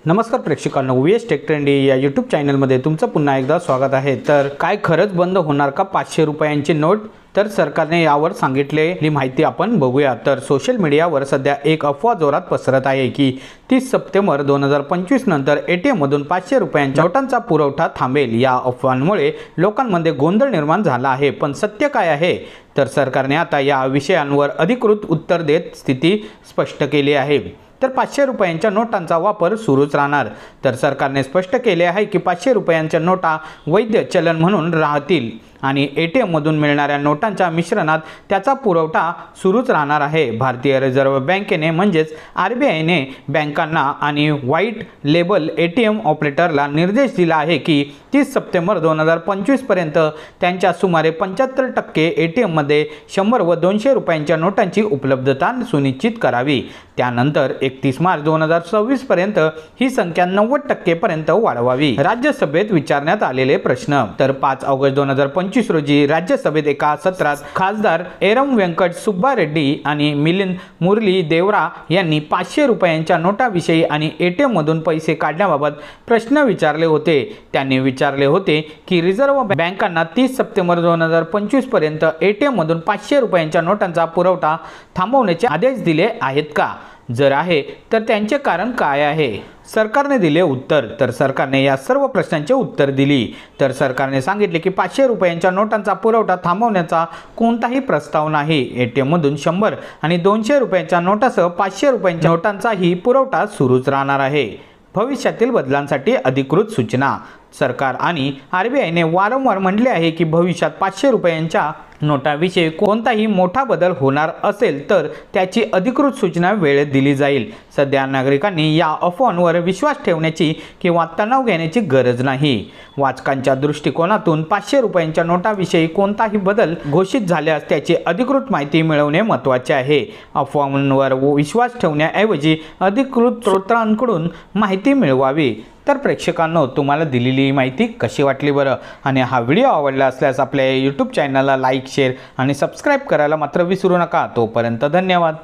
नमस्कार प्रेक्षकांनो, VS take trendy या YouTube चॅनलमध्ये तुमचं पुन्हा एकदा स्वागत आहे। तर काय खरंच बंद होणार का 500 रुपयांची नोट? तर सरकारने यावर सांगितलेली माहिती आपण बघूया। तर सोशल मीडियावर सध्या एक अफवा जोरात पसरत आहे की 30 सप्टेंबर 2025 नंतर एटीएम मधून 500 रुपयांच्या नोटांचा पुरवठा थांबेल। या अफवांमुळे लोकांमध्ये गोंधळ निर्माण झाला आहे, पण सत्य काय आहे? तर सरकारने आता या विषयांवर अधिकृत उत्तर देत स्थिती स्पष्ट केली आहे। तर 500 रुपयांच्या नोटांचा वापर सुरूच राहणार। तर सरकारने स्पष्ट केले आहे की 500 रुपयांच्या नोटा वैध चलन म्हणून राहतील आणि एटीएम मधून मिळणाऱ्या नोटांच्या मिश्रणात त्याचा पुरवठा सुरूच राहणार आहे। भारतीय रिझर्व्ह बँकेने म्हणजेच आरबीआयने बँकांना आणि व्हाईट लेबल एटीएम ऑपरेटरला निर्देश दिला आहे की 30 सप्टेंबर 2025 पर्यंत त्यांच्या सुमारे 75% एटीएम मध्ये 100 व 200 रुपयांच्या नोटांची उपलब्धता सुनिश्चित करावी। त्यानंतर 31 मार्च 2026 पर्यंत ही संख्या 90% पर्यंत वाढवावी। राज्यसभेत विचारण्यात आलेले प्रश्न। तर 5 ऑगस्ट 2025 रोजी राज्यसभेत एका सत्रात खासदार एरम वेंकट सुब्बा रेड्डी आणि मिलिंद मुरली देवरा यांनी 500 रुपयांच्या नोटाविषयी आणि एटीएम मधून पैसे काढण्याबाबत प्रश्न विचारले होते। त्यांनी विचारले होते की रिझर्व्ह बँकांना 30 सप्टेंबर 2025 पर्यंत एटीएम मधून 500 रुपयांच्या नोटांचा पुरवठा थांबवण्याचे आदेश दिले आहेत का? जर आहे तर त्यांचे कारण काय आहे? सरकारने दिले उत्तर। तर सरकारने या सर्व प्रश्नांचे उत्तर दिली। तर सरकारने सांगितले की 500 रुपयांच्या नोटांचा पुरवठा थांबवण्याचा कोणताही प्रस्ताव नाही। एटीएम मधून 100 आणि 200 रुपयांच्या नोटासह 500 रुपयांच्या नोटांचाही पुरवठा सुरूच राहणार आहे। भविष्यातील बदलांसाठी अधिकृत सूचना। सरकार आणि आरबीआयने वारंवार म्हटले आहे की भविष्यात 500 रुपयांच्या नोटाविषयी कोणताही मोठा बदल होणार असेल तर त्याची अधिकृत सूचना वेळेत दिली जाईल। सध्या नागरिकांनी या अफवांवर विश्वास ठेवण्याची किंवा तणाव घेण्याची गरज नाही। वाचकांच्या दृष्टिकोनातून 500 रुपयांच्या नोटाविषयी कोणताही बदल घोषित झाल्यास त्याची अधिकृत माहिती मिळवणे महत्त्वाचे आहे। अफवांवर विश्वास ठेवण्याऐवजी अधिकृत स्रोतांकडून माहिती मिळवावी। तर प्रेक्षकांनो, तुम्हाला दिलेली माहिती कशी वाटली बरं? आणि हा व्हिडिओ आवडला असल्यास आपल्या यूट्यूब चॅनलला लाईक, शेअर आणि सबस्क्राईब करायला मात्र विसरू नका। तोपर्यंत धन्यवाद।